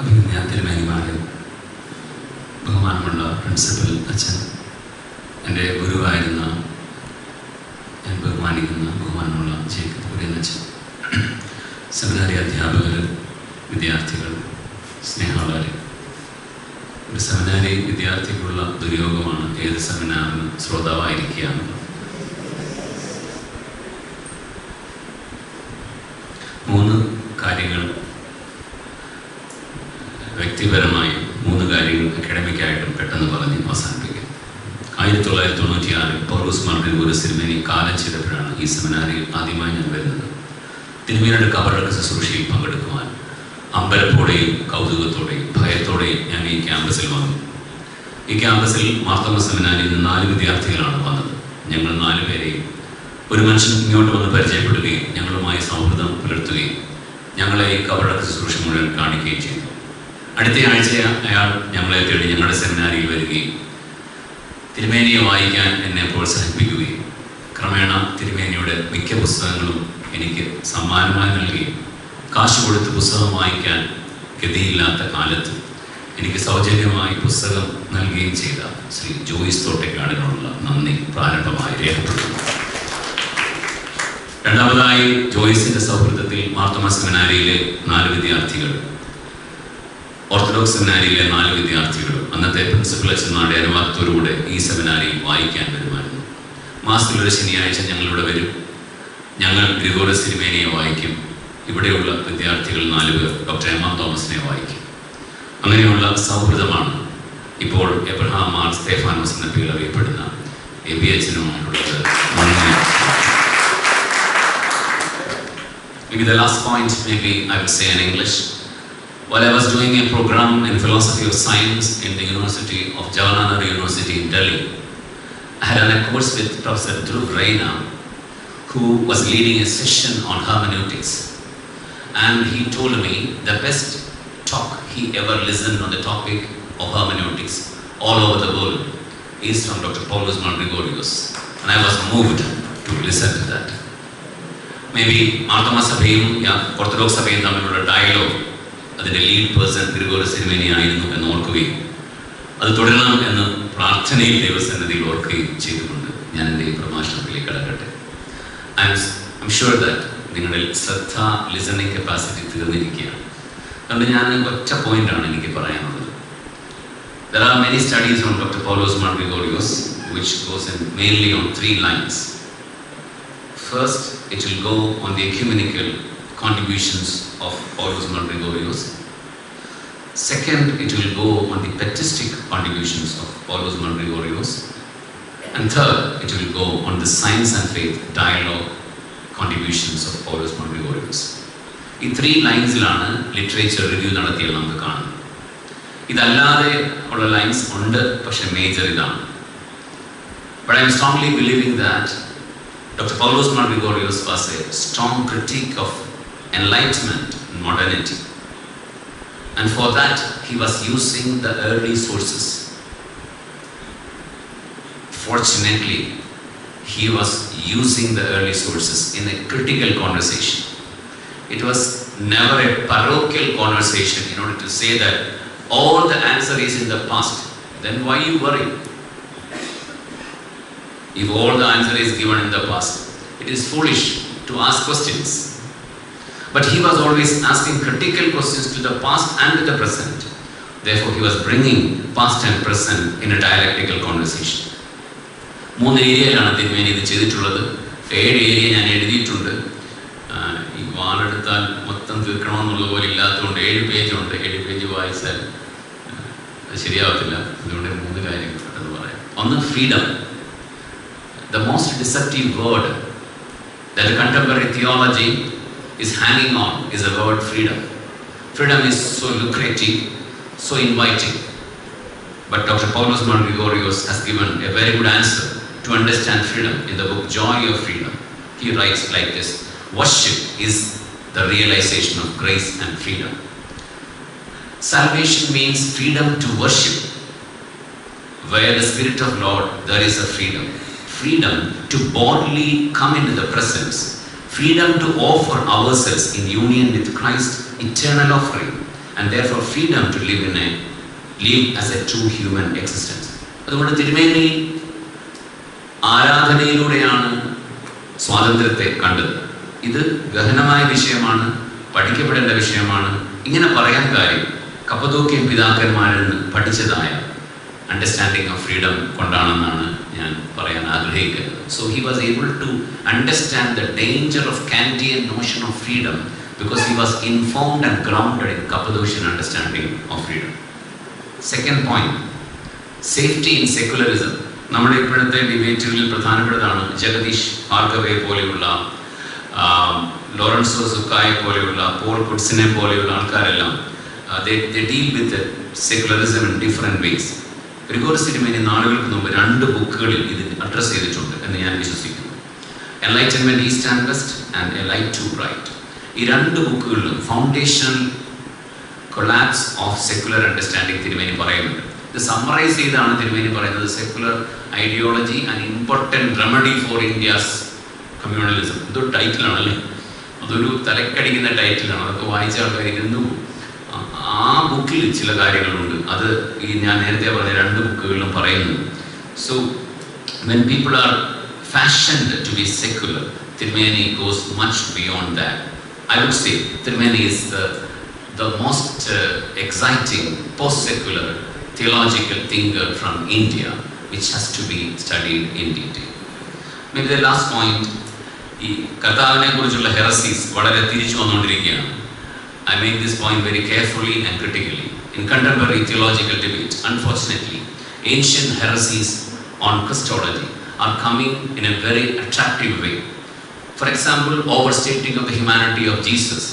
തിരുമേനിമാരെ, ബഹുമാനമുള്ള പ്രിൻസിപ്പൽ അച്ഛൻ, എൻ്റെ ഗുരുവായിരുന്ന ഞാൻ ബഹുമാനിക്കുന്ന ബഹുമാനമുള്ള ജേക്കബ് കുര്യനച്ഛൻ, സെമിനാരി അധ്യാപകർ, വിദ്യാർത്ഥികൾ, സ്നേഹമുള്ളവരെ, ഒരു സെമിനാരി വിദ്യാർത്ഥിക്കുള്ള ദുര്യോഗമാണ് ഏത് സെമിനാറിനും ശ്രോതാവായിരിക്കുക എന്നുള്ളത്. 3 കാര്യങ്ങൾ വ്യക്തിപരമായും 3 കാര്യങ്ങൾ അക്കാഡമിക്കായിട്ടും പെട്ടെന്ന് പറഞ്ഞ് അവസാനിപ്പിക്കും. 1996 പൗലോസ് മാർ ഗ്രിഗോറിയോസ് തിരുമേനി കാലം ചെയ്തപ്പോഴാണ് ഈ സെമിനാരിയിൽ ആദ്യമായി ഞാൻ വരുന്നത്. തിരുമേനിയുടെ കബറടക്ക ശുശ്രൂഷയിൽ പങ്കെടുക്കുവാൻ അമ്പരപ്പോടെയും കൗതുകത്തോടെയും ഭയത്തോടെയും ഞാൻ ഈ ക്യാമ്പസിൽ വന്നു. ഈ ക്യാമ്പസിൽ മാർത്തോമ സെമിനാരിയിൽ നിന്ന് 4 വിദ്യാർത്ഥികളാണ് വന്നത്. ഞങ്ങൾ 4 പേരെയും ഒരു മനുഷ്യൻ ഇങ്ങോട്ട് വന്ന് പരിചയപ്പെടുകയും ഞങ്ങളുമായി സൗഹൃദം പുലർത്തുകയും ഞങ്ങളെ ഈ കബറടക്ക ശുശ്രൂഷ മുഴുവൻ കാണിക്കുകയും ചെയ്തു. അടുത്ത ആഴ്ച അയാൾ ഞങ്ങളെ തേടി ഞങ്ങളുടെ സെമിനാരിയിൽ വരികയും തിരുമേനിയെ വായിക്കാൻ എന്നെ പ്രോത്സാഹിപ്പിക്കുകയും ക്രമേണ തിരുമേനിയുടെ മിക്ക പുസ്തകങ്ങളും എനിക്ക് സമ്മാനമായി നൽകുകയും കാശ് കൊടുത്ത് പുസ്തകം വായിക്കാൻ ഗതിയില്ലാത്ത കാലത്ത് എനിക്ക് സൗജന്യമായി പുസ്തകം നൽകുകയും ചെയ്ത ശ്രീ ജോയിസ് തോട്ടേക്കാടിനോടുള്ള നന്ദി പ്രാരംഭമായി രേഖപ്പെടുത്തുന്നു. രണ്ടാമതായി, ജോയിസിൻ്റെ സൗഹൃദത്തിൽ മാർത്തോമ സെമിനാരിയിലെ 4 വിദ്യാർത്ഥികൾ, ഓർത്തഡോക്സ് സെമിനാരിയിലെ 4 വിദ്യാർത്ഥികളും അന്നത്തെ പ്രിൻസിപ്പൽ അച്ഛന്മാരുടെ അനുവാദത്തോടുകൂടെ ഈ സെമിനാരിയിൽ വായിക്കാൻ വരുമായിരുന്നു. മാസത്തിലൊരു ശനിയാഴ്ച ഞങ്ങളിവിടെ വരും. ഞങ്ങൾ ഗ്രിഗോറിയോസ് തിരുമേനിയെ വായിക്കും. ഇവിടെയുള്ള വിദ്യാർത്ഥികൾ 4 പേർ ഡോക്ടർ എം തോമസിനെ വായിക്കും. അങ്ങനെയുള്ള സൗഹൃദമാണ് ഇപ്പോൾ എബ്രഹാം മാർ സ്തേഫാനോസ് എന്ന പേരിൽ അറിയപ്പെടുന്ന ABHനുമായിട്ടുള്ളത്. Maybe the last point, maybe I will say in English. While I was doing a program in philosophy of science in the University of Jawaharlal University in Delhi, I had done a course with Professor Dhruv Raina, who was leading a session on hermeneutics. And he told me the best talk he ever listened on the topic of hermeneutics all over the world is from Dr. Pavlos Mar Gregorios. And I was moved to listen to that. Maybe Marthoma സഭയും orthodox സഭയും തമ്മിലുള്ള dialogue, അതിൻ്റെ lead person Gregorios തിരുമേനി ആയിരുന്നു എന്ന് ഓർക്കുകയും അത് തുടരണം എന്ന് പ്രാർത്ഥനയിൽ ദൈവസന്നിധിയിൽ ഓർക്കുകയും ചെയ്തുകൊണ്ട് ഞാൻ എൻ്റെ ഈ പ്രഭാഷണത്തിലേക്ക് കടക്കട്ടെ. ഐ എം ഷുവർ ദാറ്റ് നിങ്ങളിൽ ശ്രദ്ധ, ലിസണിങ് കപ്പാസിറ്റി തീർന്നിരിക്കുകയാണ്. അതുകൊണ്ട് ഞാൻ ഒറ്റ പോയിന്റാണ് എനിക്ക് പറയാനുള്ളത്. There are many studies on Dr. Pavlos Mar Gregorios which goes in mainly on 3 lines. First, it will go on the ecumenical contributions of Pavlos Mar Gregorios. Second, it will go on the patristic contributions of Pavlos Mar Gregorios. And third, it will go on the science and faith dialogue contributions of Pavlos Mar Gregorios. ഈ 3 ലൈൻസിലാണ് literature review നടത്തിയത് നമുക്ക് കാണുന്നത്. ഇതല്ലാതെ ഉള്ള lines ഉണ്ട്, പക്ഷെ major ഇതാണ്. But I am strongly believing that Dr. Pavlos Mar Gregorios was a strong critique of enlightenment and modernity. And for that, he was using the early sources. Fortunately, he was using the early sources in a critical conversation. It was never a parochial conversation in order to say that all the answer is in the past. Then why you worry? If all the answer is given in the past, it is foolish to ask questions. But he was always asking critical questions to the past and to the present. Therefore, he was bringing past and present in a dialectical conversation. 3 ഏരിയയിലാണ് തിരുമേനി ഇത് ചെയ്തിട്ടുള്ളത്. 7 area ഞാൻ എഴുതിയിട്ടുണ്ട്. ഈ വാളെടുത്താൽ മൊത്തം തീർക്കണമെന്നുള്ള പോലെ ഇല്ലാത്തതുകൊണ്ട് 7 പേജുണ്ട്. 7 പേജ് വായിച്ചാൽ അത് ശരിയാവത്തില്ല. അതുകൊണ്ട് 3 കാര്യങ്ങൾ പെട്ടെന്ന് പറയാം. ഒന്ന്, freedom. The most deceptive word that contemporary theology is hanging on is the word freedom. Freedom is so lucrative, so inviting. But Dr. Pavlos Mar Gregorios has given a very good answer to understand freedom in the book Joy of Freedom. He writes like this: worship is the realization of grace and freedom. Salvation means freedom to worship. Where the Spirit of Lord, there is a freedom. Freedom to boldly come into the presence, freedom to offer ourselves in union with Christ's eternal offering, and therefore freedom to live as a true human existence. അതുകൊണ്ട് തിരുമേനി ആരാധനയിലൂടെയാണ് സ്വാതന്ത്ര്യത്തെ കണ്ടത്. ഇത് ഗഹനമായ വിഷയമാണ്, പഠിക്കപ്പെടേണ്ട വിഷയമാണ്. ഇങ്ങനെ പറയാൻ കാര്യം കപ്പദോക്യൻ പിതാക്കന്മാരിൽ നിന്ന് പഠിച്ചതായ അണ്ടർസ്റ്റാൻഡിങ് ഓഫ് ഫ്രീഡം കൊണ്ടാണെന്നാണ് ഞാൻ പറയാൻ ആഗ്രഹിക്കുന്നത്. So he was able to understand the danger of Kantian notion of freedom because he was informed and grounded in Cappadocian understanding of freedom. Second point, safety in secularism. നമ്മുടെ ഇപ്പോഴത്തെ ഡിബേറ്റുകളിൽ പ്രധാനപ്പെട്ടതാണ്. ജഗദീഷ് ഭാർഗവയെ പോലെയുള്ള, Lorenzo സുക്കായെ പോലെയുള്ള, Paul കുഡ്സിനെ പോലെയുള്ള ആൾക്കാരെല്ലാം they deal with secularism in different ways. Gregorios തിരുമേനി നാളുകൾക്ക് മുമ്പ് 2 ബുക്കുകളിൽ ഇത് അഡ്രസ് ചെയ്തിട്ടുണ്ട് എന്ന് ഞാൻ വിശ്വസിക്കുന്നു. Enlightenment East and West and A Light Too Bright. ഈ 2 ബുക്കുകളിലും foundational collapse of secular understanding തിരുമേനി പറയുന്നുണ്ട്. ഇത് സമ്മറൈസ് ചെയ്താണ് തിരുമേനി പറയുന്നത്. Secular ideology and important remedy for India's communalism. ഇതൊരു ടൈറ്റിലാണല്ലേ, അതൊരു തലക്കടിക്കുന്ന ടൈറ്റിലാണ്. അതൊക്കെ വായിച്ച ആൾക്കാർ ഇരുന്നു. ആ ബുക്കിൽ ചില കാര്യങ്ങളുണ്ട്. അത് ഈ ഞാൻ നേരത്തെ പറഞ്ഞ 2 ബുക്കുകളിലും പറയുന്നു. So when people are fashioned to be secular, Tirumeni goes much beyond that. I would say Tirumeni is the most exciting post-secular theological thinker from India, which has to be studied in detail. Maybe the last point, ഈ കർത്താവിനെ കുറിച്ചുള്ള heresies വളരെ തിരിച്ചു വന്നുകൊണ്ടിരിക്കുകയാണ്. I make this point very carefully and critically. In contemporary theological debate, unfortunately, ancient heresies on Christology are coming in a very attractive way. For example, overstating of the humanity of Jesus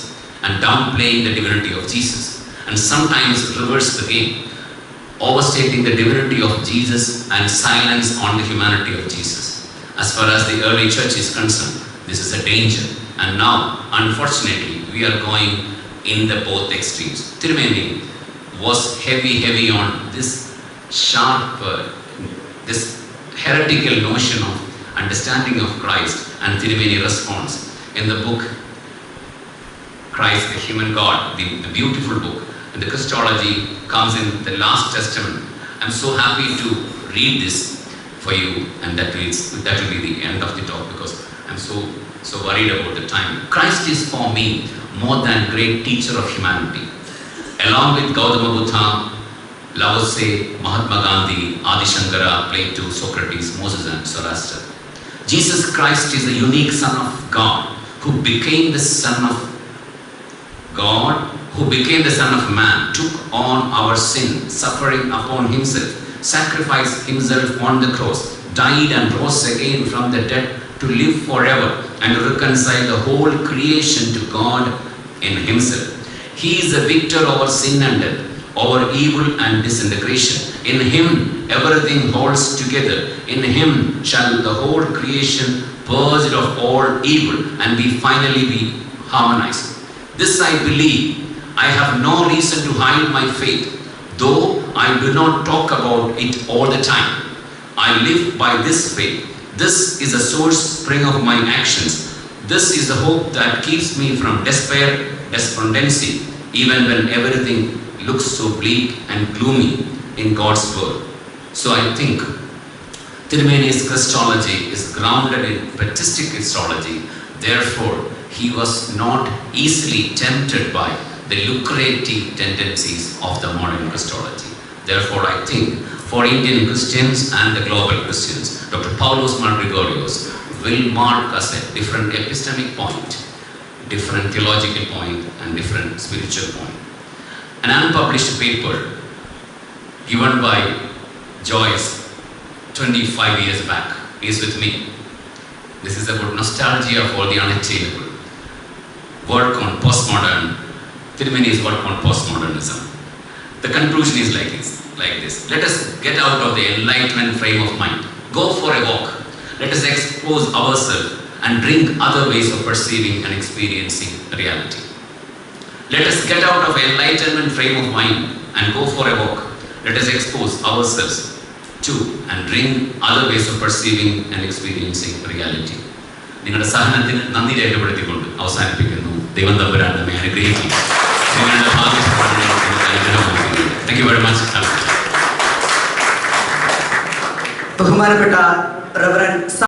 and downplaying the divinity of Jesus, and sometimes reverse the game, overstating the divinity of Jesus and silence on the humanity of Jesus. As far as the early church is concerned, this is a danger, and now unfortunately we are going in the both extremes. Tirumeni was heavy on this sharp this heretical notion of understanding of Christ, and Tirumeni response in the book Christ the Human God, the beautiful book, and the Christology comes in the Last Testament. I'm so happy to read this for you, and that will be the end of the talk because I'm so worried about the time. Christ is for me more than great teacher of humanity. Along with Gautama Buddha, Lao Tse, Mahatma Gandhi, Adi Shankara, Plato, Socrates, Moses and Zoroaster. Jesus Christ is the unique Son of God who became the Son of God, who became the Son of Man, took on our sin, suffering upon himself, sacrificed himself on the cross, died and rose again from the dead to live forever and reconcile the whole creation to God in himself. He is the victor over sin and death, over evil and disintegration. In him everything holds together. In him shall the whole creation purged of all evil and be finally be harmonized. This I believe. I have no reason to hide my faith, though I do not talk about it all the time. I live by this faith. This is the source spring of my actions. This is the hope that keeps me from despair, despondency, even when everything looks so bleak and gloomy in God's word. So I think Tirumeni's Christology is grounded in patristic Christology. Therefore, he was not easily tempted by the lucrative tendencies of the modern Christology. Therefore, I think for Indian Christians and the global Christians, Dr. Paulos Margregorios will mark as a different epistemic point, different theological point and different spiritual point. An unpublished paper given by Joyce 25 years back is with me. This is about nostalgia for the unattainable. Work on postmodern. Tirumeni's work on postmodernism. The conclusion is like this. Let us get out of the enlightenment frame of mind. Go for a walk. Let us expose ourselves and bring other ways of perceiving and experiencing reality. Let us get out of enlightenment frame of mind and go for a walk. Let us expose ourselves to and bring other ways of perceiving and experiencing reality. നിങ്ങളുടെ സഹനത്തിന് നന്ദി രേഖപ്പെടുത്തിക്കൊണ്ട് അവസാനിപ്പിക്കുന്നു. ദൈവം തമ്പുരാൻ നമ്മെ അനുഗ്രഹിക്കും. നിങ്ങളുടെ ഭാഗ്യം you very much. ബഹുമാനപ്പെട്ട reverend